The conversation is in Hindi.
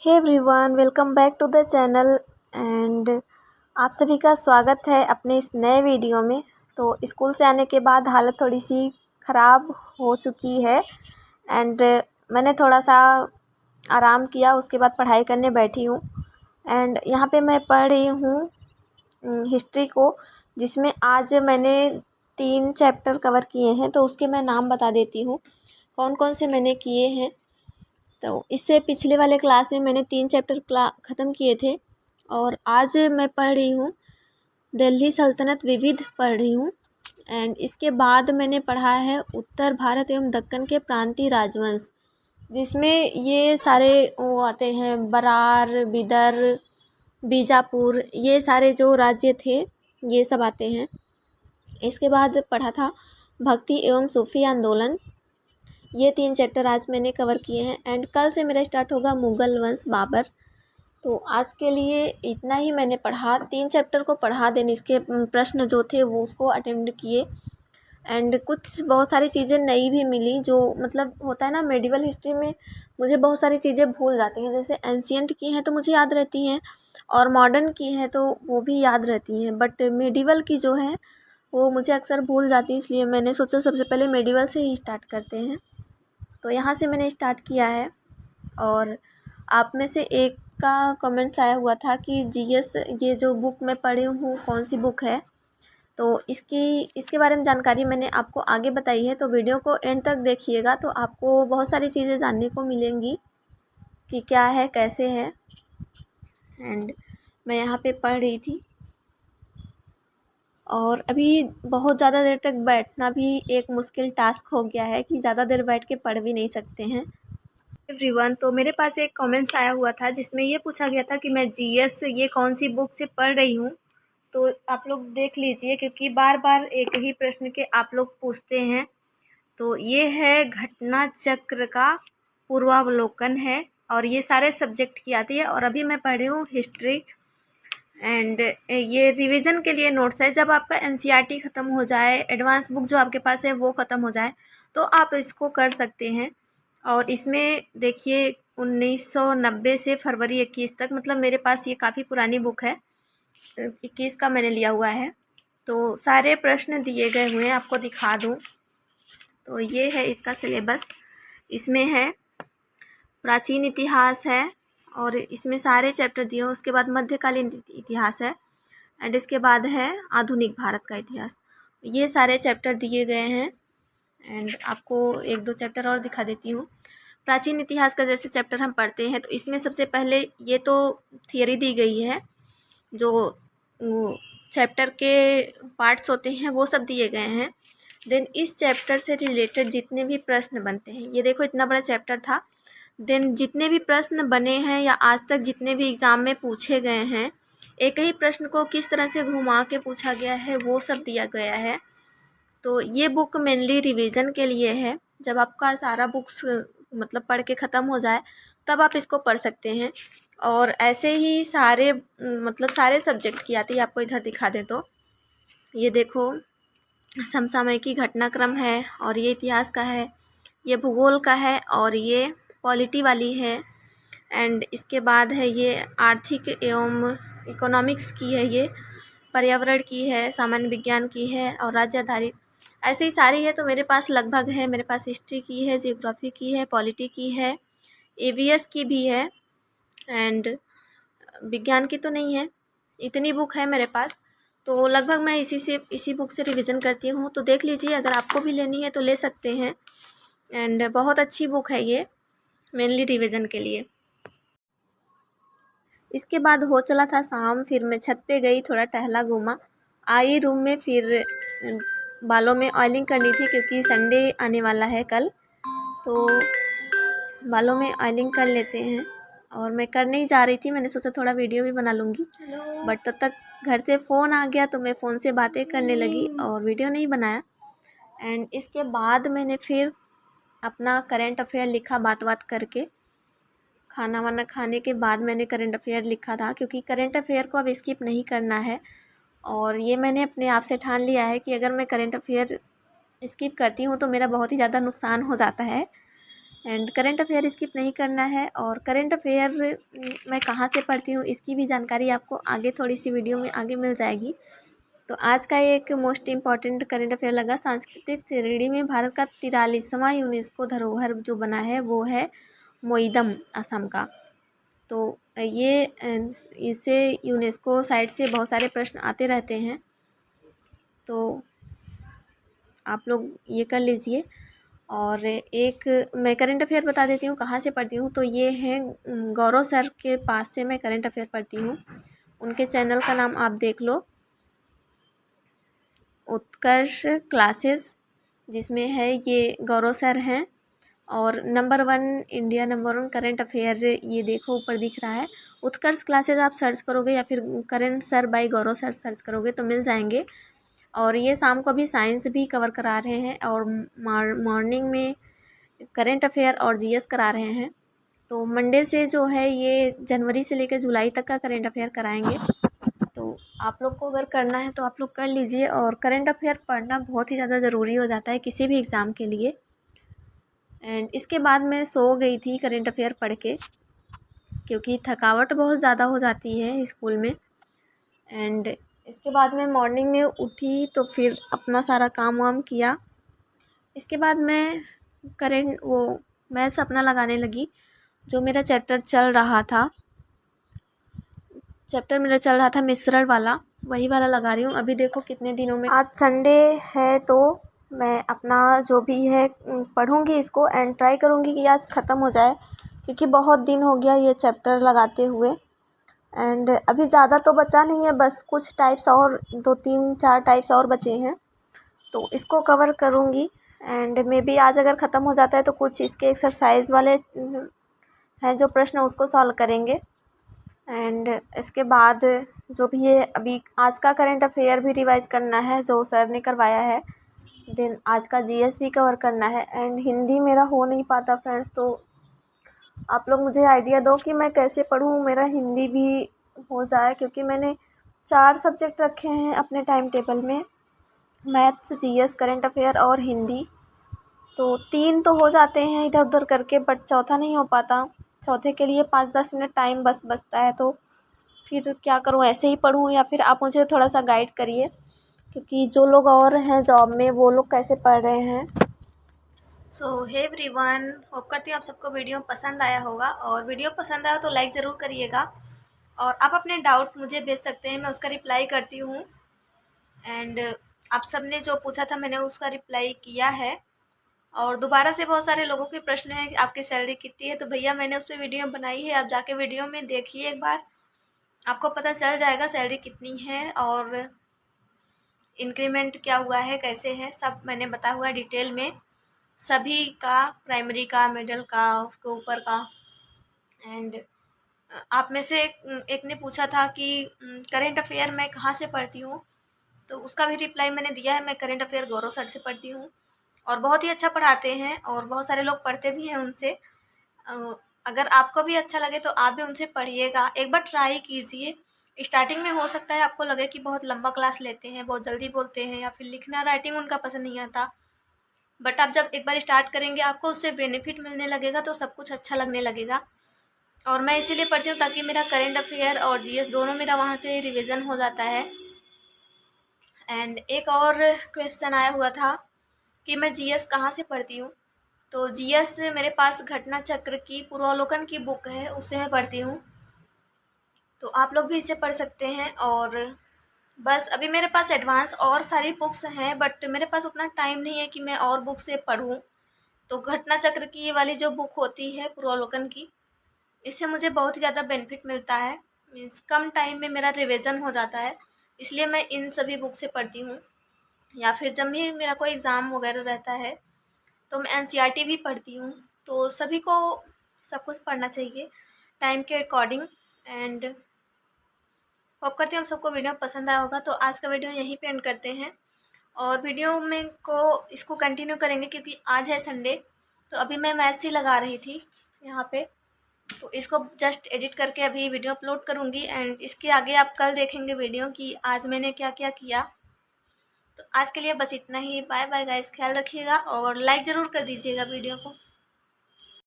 Hey everyone, welcome back to the channel and आप सभी का स्वागत है अपने इस नए वीडियो में। तो स्कूल से आने के बाद हालत थोड़ी सी ख़राब हो चुकी है एंड मैंने थोड़ा सा आराम किया, उसके बाद पढ़ाई करने बैठी हूँ। एंड यहाँ पे मैं पढ़ रही हूँ हिस्ट्री को, जिसमें आज मैंने 3 चैप्टर कवर किए हैं। तो उसके मैं नाम बता देती हूँ कौन कौन से मैंने किए हैं। तो इससे पिछले वाले क्लास में मैंने 3 चैप्टर ख़त्म किए थे और आज मैं पढ़ रही हूँ दिल्ली सल्तनत विविध पढ़ रही हूँ। एंड इसके बाद मैंने पढ़ा है उत्तर भारत एवं दक्कन के प्रांतीय राजवंश, जिसमें ये सारे वो आते हैं, बरार, बिदर, बीजापुर, ये सारे जो राज्य थे ये सब आते हैं। इसके बाद पढ़ा था भक्ति एवं सूफी आंदोलन। ये 3 चैप्टर आज मैंने कवर किए हैं एंड कल से मेरा स्टार्ट होगा मुग़ल वंश बाबर। तो आज के लिए इतना ही मैंने पढ़ा, 3 चैप्टर को पढ़ा, देन इसके प्रश्न जो थे वो उसको अटेम्प्ट किए। एंड कुछ बहुत सारी चीज़ें नई भी मिली, जो मतलब होता है ना मेडिवल हिस्ट्री में मुझे बहुत सारी चीज़ें भूल जाती हैं। जैसे एंशियंट की हैं तो मुझे याद रहती हैं और मॉडर्न की हैं तो वो भी याद रहती हैं, बट मेडिवल की जो है वो मुझे अक्सर भूल जाती है। इसलिए मैंने सोचा सबसे पहले मेडिवल से ही स्टार्ट करते हैं। तो यहाँ से मैंने स्टार्ट किया है। और आप में से एक का कमेंट्स आया हुआ था कि जीएस ये जो बुक मैं पढ़ी हूँ कौन सी बुक है। तो इसके बारे में जानकारी मैंने आपको आगे बताई है, तो वीडियो को एंड तक देखिएगा तो आपको बहुत सारी चीज़ें जानने को मिलेंगी कि क्या है कैसे है। एंड मैं यहाँ पे पढ़ रही थी और अभी बहुत ज़्यादा देर तक बैठना भी एक मुश्किल टास्क हो गया है कि ज़्यादा देर बैठ के पढ़ भी नहीं सकते हैं। एवरीवन, तो मेरे पास एक कमेंट्स आया हुआ था जिसमें ये पूछा गया था कि मैं जीएस ये कौन सी बुक से पढ़ रही हूँ। तो आप लोग देख लीजिए, क्योंकि बार बार एक ही प्रश्न के आप लोग पूछते हैं। तो ये है घटना चक्र का पूर्वावलोकन है और ये सारे सब्जेक्ट की आती है। और अभी मैं पढ़ रही हूँ हिस्ट्री एंड ये रिवीजन के लिए नोट्स है। जब आपका एनसीईआरटी ख़त्म हो जाए, एडवांस बुक जो आपके पास है वो ख़त्म हो जाए तो आप इसको कर सकते हैं। और इसमें देखिए 1990 से फरवरी 21 तक, मतलब मेरे पास ये काफ़ी पुरानी बुक है, 21 का मैंने लिया हुआ है। तो सारे प्रश्न दिए गए हुए हैं, आपको दिखा दूँ तो ये है इसका सिलेबस। इसमें है प्राचीन इतिहास है और इसमें सारे चैप्टर दिए हैं। उसके बाद मध्यकालीन इतिहास है एंड इसके बाद है आधुनिक भारत का इतिहास। ये सारे चैप्टर दिए गए हैं एंड आपको 1-2 चैप्टर और दिखा देती हूँ। प्राचीन इतिहास का जैसे चैप्टर हम पढ़ते हैं तो इसमें सबसे पहले ये तो थियरी दी गई है, जो चैप्टर के पार्ट्स होते हैं वो सब दिए गए हैं। देन इस चैप्टर से रिलेटेड जितने भी प्रश्न बनते हैं, ये देखो इतना बड़ा चैप्टर था। देन जितने भी प्रश्न बने हैं या आज तक जितने भी एग्ज़ाम में पूछे गए हैं, एक ही प्रश्न को किस तरह से घुमा के पूछा गया है वो सब दिया गया है। तो ये बुक मेनली रिवीजन के लिए है। जब आपका सारा बुक्स मतलब पढ़ के ख़त्म हो जाए तब आप इसको पढ़ सकते हैं। और ऐसे ही सारे मतलब सारे सब्जेक्ट की आती है। आपको इधर दिखा दें तो ये देखो समसामयिकी घटनाक्रम है और ये इतिहास का है, ये भूगोल का है और ये पॉलिटी वाली है। एंड इसके बाद है ये आर्थिक एवं इकोनॉमिक्स की है, ये पर्यावरण की है, सामान्य विज्ञान की है और राज्य आधारित, ऐसे ही सारी है। तो मेरे पास लगभग है, मेरे पास हिस्ट्री की है, जियोग्राफी की है, पॉलिटी की है, एवीएस की भी है एंड विज्ञान की तो नहीं है। इतनी बुक है मेरे पास। तो लगभग मैं इसी बुक से रिवीजन करती हूँ। तो देख लीजिए, अगर आपको भी लेनी है तो ले सकते हैं एंड बहुत अच्छी बुक है ये मेनली रिवीजन के लिए। इसके बाद हो चला था शाम, फिर मैं छत पे गई, थोड़ा टहला घूमा, आई रूम में, फिर बालों में ऑयलिंग करनी थी क्योंकि संडे आने वाला है कल। तो बालों में ऑयलिंग कर लेते हैं और मैं करने ही जा रही थी। मैंने सोचा थोड़ा वीडियो भी बना लूँगी, बट तब तक घर से फ़ोन आ गया तो मैं फ़ोन से बातें करने लगी और वीडियो नहीं बनाया। एंड इसके बाद मैंने फिर अपना करेंट अफेयर लिखा, बात करके खाना वाना खाने के बाद मैंने करेंट अफेयर लिखा था, क्योंकि करेंट अफेयर को अब स्किप नहीं करना है। और ये मैंने अपने आप से ठान लिया है कि अगर मैं करेंट अफेयर स्किप करती हूँ तो मेरा बहुत ही ज़्यादा नुकसान हो जाता है। एंड करंट अफेयर स्किप नहीं करना है। और करंट अफेयर मैं कहाँ से पढ़ती हूँ इसकी भी जानकारी आपको आगे थोड़ी सी वीडियो में आगे मिल जाएगी। तो आज का एक मोस्ट इम्पॉर्टेंट करंट अफेयर लगा, सांस्कृतिक श्रेणी में भारत का 43वां यूनेस्को धरोहर जो बना है वो है मोईदम असम का। तो ये इससे यूनेस्को साइट से बहुत सारे प्रश्न आते रहते हैं, तो आप लोग ये कर लीजिए। और एक मैं करंट अफेयर बता देती हूँ कहाँ से पढ़ती हूँ। तो ये है गौरव सर के पास से मैं करंट अफेयर पढ़ती हूँ। उनके चैनल का नाम आप देख लो, उत्कर्ष क्लासेस, जिसमें है ये गौरव सर हैं। और number 1 India number 1 current affair ये देखो ऊपर दिख रहा है, उत्कर्ष क्लासेस आप सर्च करोगे या फिर करंट सर बाय गौरव सर सर्च करोगे तो मिल जाएंगे। और ये शाम को भी साइंस भी कवर करा रहे हैं और मॉर्निंग में करंट अफेयर और जीएस करा रहे हैं। तो मंडे से जो है ये जनवरी से लेकर जुलाई तक का करंट अफेयर कराएंगे। तो आप लोग को अगर करना है तो आप लोग कर लीजिए। और करंट अफेयर पढ़ना बहुत ही ज़्यादा ज़रूरी हो जाता है किसी भी एग्ज़ाम के लिए। एंड इसके बाद मैं सो गई थी करंट अफेयर पढ़ के, क्योंकि थकावट बहुत ज़्यादा हो जाती है स्कूल में। एंड इसके बाद मैं मॉर्निंग में उठी तो फिर अपना सारा काम वाम किया। इसके बाद मैं करंट वो मैथ्स अपना लगाने लगी। जो मेरा चैप्टर मेरा चल रहा था मिश्रण वाला, वही वाला लगा रही हूँ। अभी देखो कितने दिनों में, आज संडे है तो मैं अपना जो भी है पढ़ूँगी इसको एंड ट्राई करूँगी कि आज ख़त्म हो जाए, क्योंकि बहुत दिन हो गया ये चैप्टर लगाते हुए। एंड अभी ज़्यादा तो बचा नहीं है, बस कुछ टाइप्स और 2-3-4 टाइप्स और बचे हैं, तो इसको कवर करूँगी। एंड मे बी आज अगर ख़त्म हो जाता है तो कुछ इसके एक्सरसाइज वाले हैं जो प्रश्न उसको सॉल्व करेंगे। एंड इसके बाद जो भी है अभी आज का करंट अफेयर भी रिवाइज करना है जो सर ने करवाया है। देन आज का जीएस भी कवर करना है। एंड हिंदी मेरा हो नहीं पाता फ्रेंड्स, तो आप लोग मुझे आइडिया दो कि मैं कैसे पढूं मेरा हिंदी भी हो जाए, क्योंकि मैंने 4 सब्जेक्ट रखे हैं अपने टाइम टेबल में, मैथ्स, जीएस, करंट अफेयर और हिंदी। तो 3 तो हो जाते हैं इधर उधर करके, बट चौथा नहीं हो पाता। चौथे के लिए 5-10 मिनट टाइम बस बचता है, तो फिर क्या करूं, ऐसे ही पढूं या फिर आप मुझे थोड़ा सा गाइड करिए, क्योंकि जो लोग और हैं जॉब में वो लोग कैसे पढ़ रहे हैं। सो हे एवरीवन, होप करती हूँ आप सबको वीडियो पसंद आया होगा। और वीडियो पसंद आया तो लाइक ज़रूर करिएगा। और आप अपने डाउट मुझे भेज सकते हैं, मैं उसका रिप्लाई करती हूँ। एंड आप सब ने जो पूछा था मैंने उसका रिप्लाई किया है। और दोबारा से बहुत सारे लोगों के प्रश्न हैं कि आपकी सैलरी कितनी है, तो भैया मैंने उस पर वीडियो बनाई है, आप जाके वीडियो में देखिए एक बार, आपको पता चल जाएगा सैलरी कितनी है और इंक्रीमेंट क्या हुआ है, कैसे है, सब मैंने बताया हुआ है डिटेल में, सभी का, प्राइमरी का, मिडिल का, उसके ऊपर का। एंड आप में से एक ने पूछा था कि करंट अफेयर मैं कहाँ से पढ़ती हूँ, तो उसका भी रिप्लाई मैंने दिया है। मैं करंट अफेयर गौरव सर से पढ़ती हूँ और बहुत ही अच्छा पढ़ाते हैं और बहुत सारे लोग पढ़ते भी हैं उनसे। अगर आपको भी अच्छा लगे तो आप भी उनसे पढ़िएगा, एक बार ट्राई कीजिए। स्टार्टिंग में हो सकता है आपको लगे कि बहुत लंबा क्लास लेते हैं, बहुत जल्दी बोलते हैं, या फिर लिखना राइटिंग उनका पसंद नहीं आता, बट आप जब एक बार स्टार्ट करेंगे आपको उससे बेनिफिट मिलने लगेगा तो सब कुछ अच्छा लगने लगेगा। और मैं इसीलिए पढ़ती हूँ ताकि मेरा करंट अफेयर और जीएस दोनों मेरा वहाँ से रिवीजन हो जाता है। एंड एक और क्वेश्चन आया हुआ था कि मैं जीएस कहाँ से पढ़ती हूँ, तो जीएस मेरे पास घटना चक्र की पूर्वावलोकन की बुक है, उससे मैं पढ़ती हूँ, तो आप लोग भी इसे पढ़ सकते हैं। और बस अभी मेरे पास एडवांस और सारी बुक्स हैं, बट मेरे पास उतना टाइम नहीं है कि मैं और बुक से पढूं। तो घटना चक्र की ये वाली जो बुक होती है पूर्वावलोकन की, इससे मुझे बहुत ही ज़्यादा बेनिफिट मिलता है, मीन्स कम टाइम में मेरा रिवीजन हो जाता है, इसलिए मैं इन सभी बुक से पढ़ती हूँ। या फिर जब भी मेरा कोई एग्ज़ाम वगैरह रहता है तो मैं एनसीईआरटी भी पढ़ती हूँ। तो सभी को सब कुछ पढ़ना चाहिए टाइम के अकॉर्डिंग। एंड होप करती हूँ आप सबको वीडियो पसंद आया होगा। तो आज का वीडियो यहीं पे एंड करते हैं और वीडियो में इसको कंटिन्यू करेंगे, क्योंकि आज है संडे। तो अभी मैं मैथ्स ही लगा रही थी यहाँ पे, तो इसको जस्ट एडिट करके अभी वीडियो अपलोड करूँगी। एंड इसके आगे आप कल देखेंगे वीडियो कि आज मैंने क्या क्या किया। तो आज के लिए बस इतना ही, बाय बाय गाइस, ख्याल रखिएगा और लाइक ज़रूर कर दीजिएगा वीडियो को।